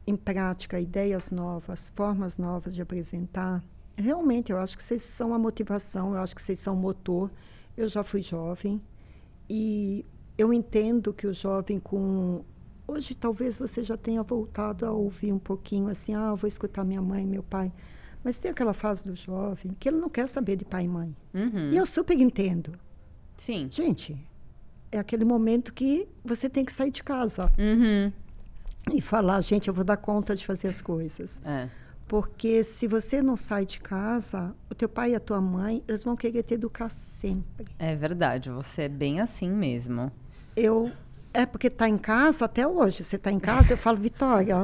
em prática ideias novas, formas novas de apresentar, realmente eu acho que vocês são a motivação, eu acho que vocês são o motor. Eu já fui jovem e eu entendo que o jovem hoje talvez você já tenha voltado a ouvir um pouquinho assim, eu vou escutar minha mãe, meu pai. Mas tem aquela fase do jovem que ele não quer saber de pai e mãe. E eu super entendo. Sim. Gente, é aquele momento que você tem que sair de casa. E falar, gente, eu vou dar conta de fazer as coisas. Porque se você não sai de casa, o teu pai e a tua mãe, eles vão querer te educar sempre. É verdade, você é bem assim mesmo. Porque tá em casa até hoje. Você tá em casa, eu falo, Vitória,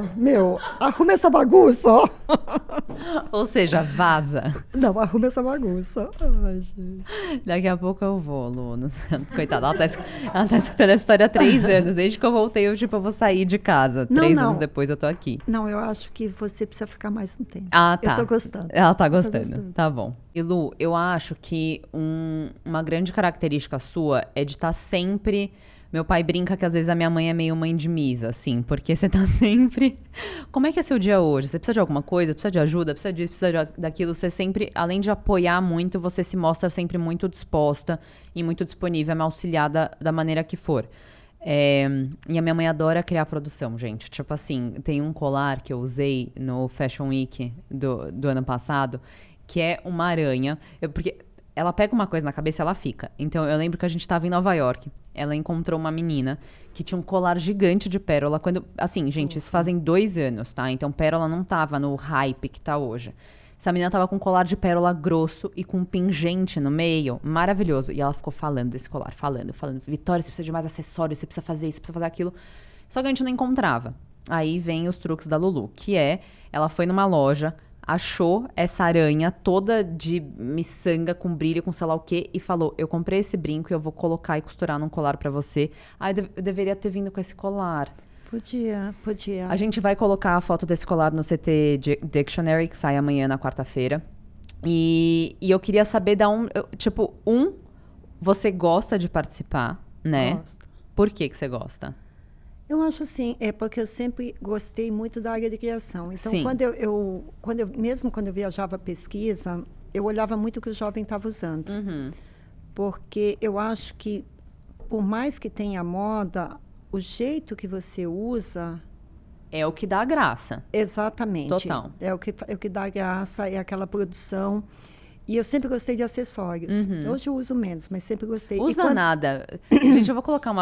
arruma essa bagunça, ó. Ou seja, vaza. Não, arruma essa bagunça. Ai, gente. Daqui a pouco eu vou, Lu. Coitada, ela tá escutando essa história há 3 anos. Desde que eu voltei, eu vou sair de casa. 3 anos depois eu tô aqui. Não, eu acho que você precisa ficar mais um tempo. Ah, tá. Eu tô gostando. Ela tá gostando. Tá bom. E, Lu, eu acho que uma grande característica sua é de estar sempre... Meu pai brinca que às vezes a minha mãe é meio mãe de misa, assim, porque você tá sempre... Como é que é seu dia hoje? Você precisa de alguma coisa? Precisa de ajuda? Precisa disso? Precisa daquilo? Você sempre, além de apoiar muito, você se mostra sempre muito disposta e muito disponível a me auxiliar da maneira que for. E a minha mãe adora criar produção, gente. Tipo assim, tem um colar que eu usei no Fashion Week do ano passado, que é uma aranha. Porque ela pega uma coisa na cabeça e ela fica. Então, eu lembro que a gente tava em Nova York. Ela encontrou uma menina que tinha um colar gigante de pérola. Assim, gente, isso fazem 2 anos, tá? Então, pérola não tava no hype que tá hoje. Essa menina tava com um colar de pérola grosso e com um pingente no meio. Maravilhoso. E ela ficou falando desse colar. Falando. Vitória, você precisa de mais acessórios. Você precisa fazer isso, você precisa fazer aquilo. Só que a gente não encontrava. Aí vem os truques da Lulu. Que ela foi numa loja... Achou essa aranha toda de miçanga, com brilho, com sei lá o quê, e falou, eu comprei esse brinco e eu vou colocar e costurar num colar pra você. Eu deveria ter vindo com esse colar. Podia. A gente vai colocar a foto desse colar no CT Dictionary, que sai amanhã na quarta-feira. E eu queria saber você gosta de participar, né? Gosto. Por que você gosta? Eu acho assim, porque eu sempre gostei muito da área de criação. Então, Sim. mesmo quando eu viajava pesquisa, eu olhava muito o que o jovem estava usando. Porque eu acho que, por mais que tenha moda, o jeito que você usa... É o que dá graça. Exatamente. Total. É o que dá graça, é aquela produção... E eu sempre gostei de acessórios. Hoje eu uso menos, mas sempre gostei. Nada. Gente, eu vou colocar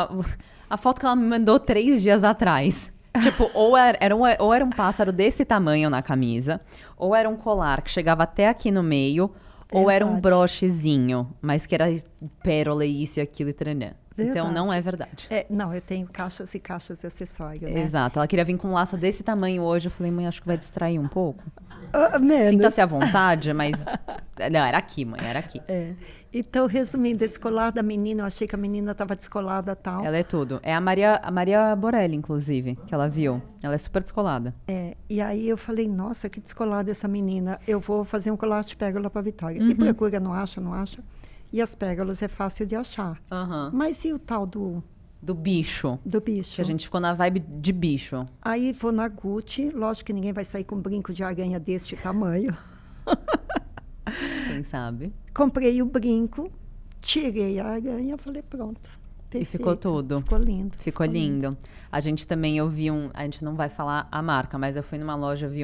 a foto que ela me mandou 3 dias atrás. Tipo, ou era um pássaro desse tamanho na camisa, ou era um colar que chegava até aqui no meio, ou era um brochezinho, mas que era pérola e isso e aquilo e tranã. Então, não é verdade. Não, eu tenho caixas e caixas de acessório, né? Exato. Ela queria vir com um laço desse tamanho hoje. Eu falei, mãe, acho que vai distrair um pouco. Menos. Sinta-se à vontade, mas... Não, era aqui, mãe, era aqui. Então, resumindo, esse colar da menina, eu achei que a menina estava descolada e tal. Ela é tudo. É a Maria Borelli, inclusive, que ela viu. Ela é super descolada. E aí eu falei, nossa, que descolada essa menina. Eu vou fazer um colar de pérola para Vitória. E procura, não acha? E as pérolas é fácil de achar. Mas e o tal do bicho? Do bicho. Que a gente ficou na vibe de bicho. Aí vou na Gucci. Lógico que ninguém vai sair com um brinco de aranha deste tamanho. Quem sabe? Comprei o brinco, tirei a aranha, falei, pronto. Perfeito. E ficou tudo. Ficou lindo. Ficou lindo. A gente também, eu vi a gente não vai falar a marca, mas eu fui numa loja, vi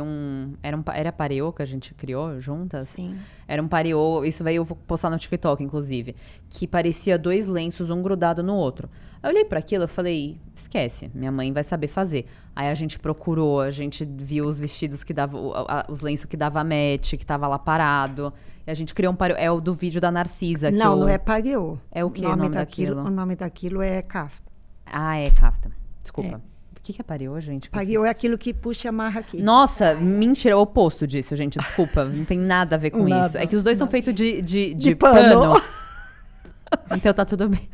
era pareô que a gente criou juntas? Sim. Era um pareô, isso aí eu vou postar no TikTok, inclusive, que parecia 2 lenços, um grudado no outro. Eu olhei para aquilo, eu falei, esquece, minha mãe vai saber fazer. Aí a gente procurou, a gente viu os vestidos que davam, os lenços que dava match, que tava lá parado. E a gente criou um pareô, é o do vídeo da Narcisa. Não é pareô. É o que o nome daquilo? O nome daquilo é kafta. Ah, é kafta. Desculpa. O que é pareô, gente? Pareô é aquilo que puxa e amarra aqui. Nossa, mentira, é o oposto disso, gente. Desculpa, não tem nada a ver com isso. É que os dois são feitos de pano. Então tá tudo bem.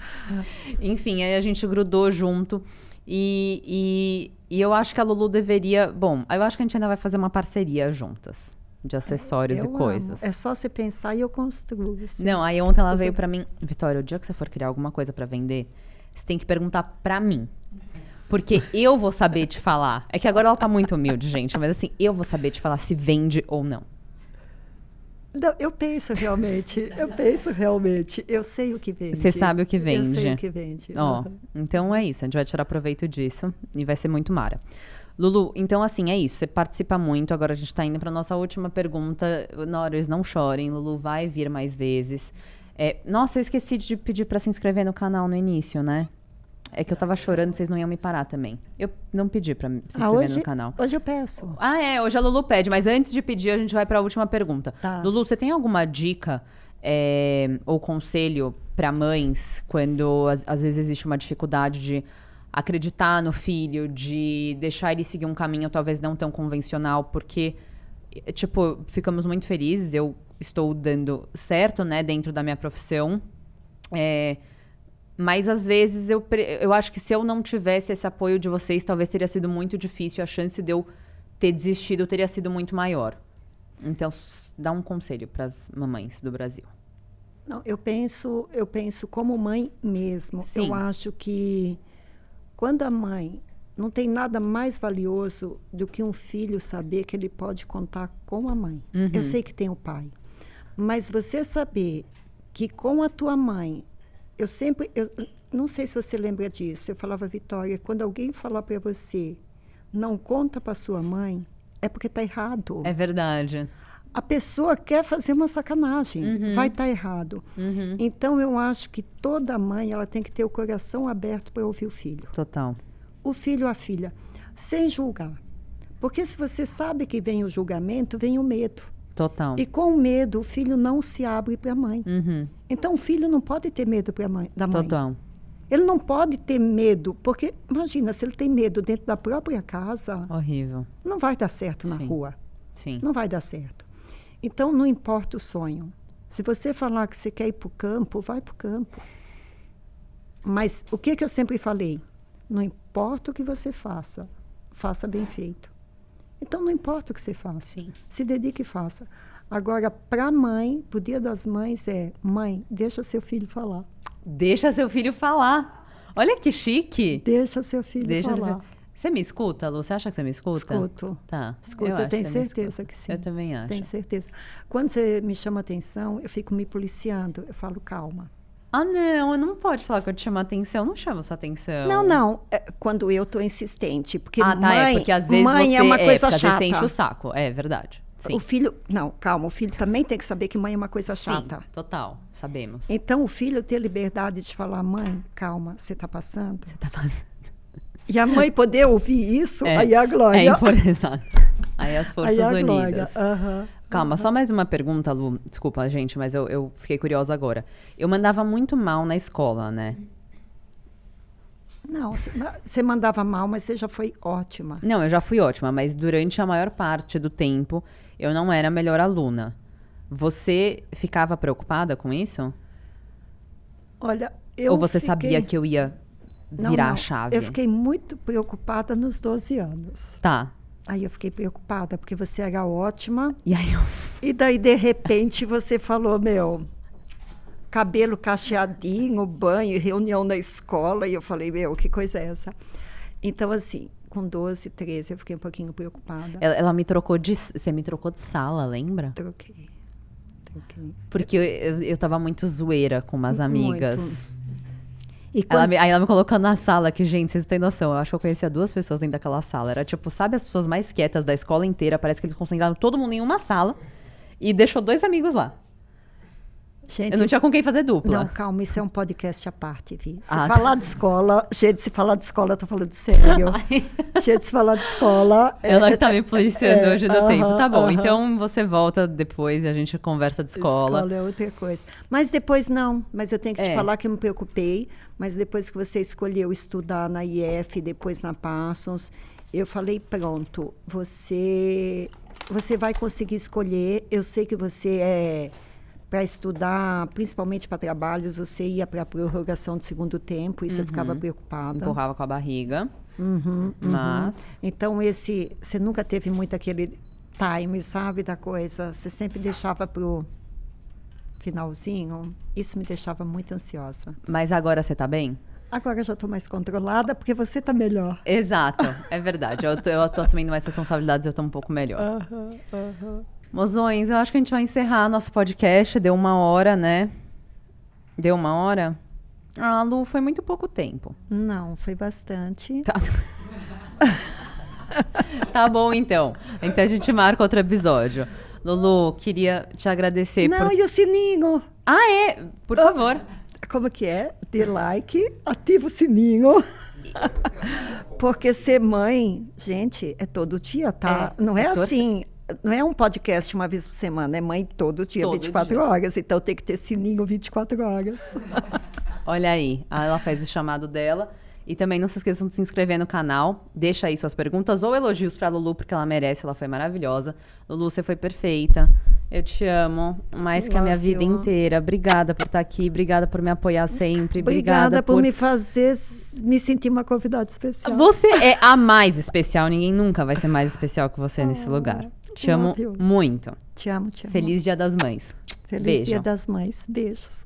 Enfim, aí a gente grudou junto. E eu acho que a Lulu deveria... Bom, eu acho que a gente ainda vai fazer uma parceria juntas. De acessórios e coisas. É só você pensar e eu construo. Assim. Não, aí ontem ela veio pra mim... Vitória, o dia que você for criar alguma coisa pra vender, você tem que perguntar pra mim. Porque eu vou saber te falar. É que agora ela tá muito humilde, gente. Mas assim, eu vou saber te falar se vende ou não. Não, eu penso realmente. Eu sei o que vende. Você sabe o que vende. Eu sei o que vende. Ó, então é isso. A gente vai tirar proveito disso e vai ser muito mara. Lulu, então assim, é isso. Você participa muito. Agora a gente tá indo pra nossa última pergunta. Nores, não chorem. Lulu vai vir mais vezes. Nossa, eu esqueci de pedir pra se inscrever no canal no início, né? É que eu tava chorando, vocês não iam me parar também. Eu não pedi pra se inscrever no canal. Hoje eu peço. Hoje a Lulu pede. Mas antes de pedir, a gente vai pra última pergunta. Tá. Lulu, você tem alguma dica ou conselho pra mães quando às vezes existe uma dificuldade de acreditar no filho, de deixar ele seguir um caminho talvez não tão convencional, porque, tipo, ficamos muito felizes, eu estou dando certo, né, dentro da minha profissão, mas às vezes eu acho que se eu não tivesse esse apoio de vocês, talvez teria sido muito difícil, a chance de eu ter desistido teria sido muito maior. Então, dá um conselho para as mamães do Brasil. Não, eu penso como mãe mesmo. Sim. Eu acho que quando a mãe não tem nada mais valioso do que um filho saber que ele pode contar com a mãe. Uhum. Eu sei que tem o pai, mas você saber que com a tua mãe, eu não sei se você lembra disso, eu falava, Vitória, quando alguém falar para você, não conta para sua mãe, é porque está errado. É verdade. A pessoa quer fazer uma sacanagem, vai estar errado. Uhum. Então, eu acho que toda mãe ela tem que ter o coração aberto para ouvir o filho. Total. O filho ou a filha, sem julgar. Porque se você sabe que vem o julgamento, vem o medo. Total. E com o medo, o filho não se abre para a mãe. Uhum. Então, o filho não pode ter medo da mãe. Total. Ele não pode ter medo, porque, imagina, se ele tem medo dentro da própria casa, Horrível. não vai dar certo na rua. Sim. Não vai dar certo. Então, não importa o sonho. Se você falar que você quer ir para o campo, vai para o campo. Mas o que eu sempre falei? Não importa o que você faça, faça bem feito. Então, não importa o que você faça. Sim. Se dedique e faça. Agora, para a mãe, para o Dia das Mães, mãe, deixa seu filho falar. Deixa seu filho falar. Olha que chique. Deixa seu filho falar. Você me escuta, Lu? Você acha que você me escuta? Escuto. Tá. Escuto, eu tenho certeza que sim. Eu também acho. Tenho certeza. Quando você me chama atenção, eu fico me policiando. Eu falo, calma. Ah, não pode falar que eu te chamo atenção. Eu não chamo sua atenção. Não. Quando eu tô insistente. Porque porque às vezes mãe você, é uma coisa chata. Às vezes você enche o saco. É verdade. Sim. O filho... Não, calma. O filho também tem que saber que mãe é uma coisa chata. Sim, total. Sabemos. Então, o filho ter liberdade de falar, mãe, calma, você tá passando? Você tá passando. E a mãe poder ouvir isso, aí é a glória. Exato. Aí as forças unidas. Calma, só mais uma pergunta, Lu. Desculpa, gente, mas eu fiquei curiosa agora. Eu mandava muito mal na escola, né? Não, você mandava mal, mas você já foi ótima. Não, eu já fui ótima, mas durante a maior parte do tempo, eu não era a melhor aluna. Você ficava preocupada com isso? Olha, Ou você sabia que eu ia virar a chave? Eu fiquei muito preocupada nos 12 anos. Tá. Aí eu fiquei preocupada, porque você era ótima. E daí, de repente, você falou, cabelo cacheadinho, banho, reunião na escola. E eu falei, que coisa é essa? Então, assim, com 12, 13, eu fiquei um pouquinho preocupada. Ela me trocou você me trocou de sala, lembra? Troquei. Porque eu tava muito zoeira com umas amigas. Muito. Aí ela me colocou na sala, que, gente, vocês não têm noção. Eu acho que eu conhecia 2 pessoas dentro daquela sala. Era tipo, sabe as pessoas mais quietas da escola inteira? Parece que eles concentraram todo mundo em uma sala e deixou 2 amigos lá. Gente, eu não tinha com quem fazer dupla. Não, calma, isso é um podcast à parte, Vi. Falar de escola, se falar de escola, eu tô falando sério. Se falar de escola... Ela que tá me policiando hoje no tempo. Tá bom, então você volta depois e a gente conversa de escola. Escola é outra coisa. Mas depois não, mas eu tenho que te falar que eu me preocupei, mas depois que você escolheu estudar na IF, depois na Parsons, eu falei, pronto, você vai conseguir escolher, eu sei que você para estudar, principalmente para trabalhos, você ia para a prorrogação do segundo tempo, isso eu ficava preocupada. Empurrava com a barriga, mas... Então, você nunca teve muito aquele time, sabe, da coisa, você sempre deixava pro finalzinho, isso me deixava muito ansiosa. Mas agora você tá bem? Agora eu já estou mais controlada, porque você está melhor. Exato, é verdade. Eu tô assumindo mais responsabilidades, eu tô um pouco melhor. Mozões, eu acho que a gente vai encerrar nosso podcast. Deu 1 hora, né? Deu 1 hora? Ah, Lu, foi muito pouco tempo. Não, foi bastante. Tá bom, então. Então a gente marca outro episódio. Lulu, queria te agradecer Não, e o sininho? Ah, é? Por favor. Como que é? Dê like, ativa o sininho. Porque ser mãe, gente, é todo dia, tá? Não é assim, não é um podcast uma vez por semana, é mãe todo dia, 24 horas. Então tem que ter sininho 24 horas. Olha aí, ela faz o chamado dela. E também não se esqueçam de se inscrever no canal. Deixa aí suas perguntas ou elogios pra Lulu, porque ela merece, ela foi maravilhosa. Lulu, você foi perfeita. Eu te amo mais que a minha vida inteira. Obrigada por estar aqui, obrigada por me apoiar sempre. Obrigada por me fazer me sentir uma convidada especial. Você é a mais especial, ninguém nunca vai ser mais especial que você nesse lugar. Te amo muito. Te amo, te amo. Feliz Dia das Mães. Feliz Dia das Mães. Beijos.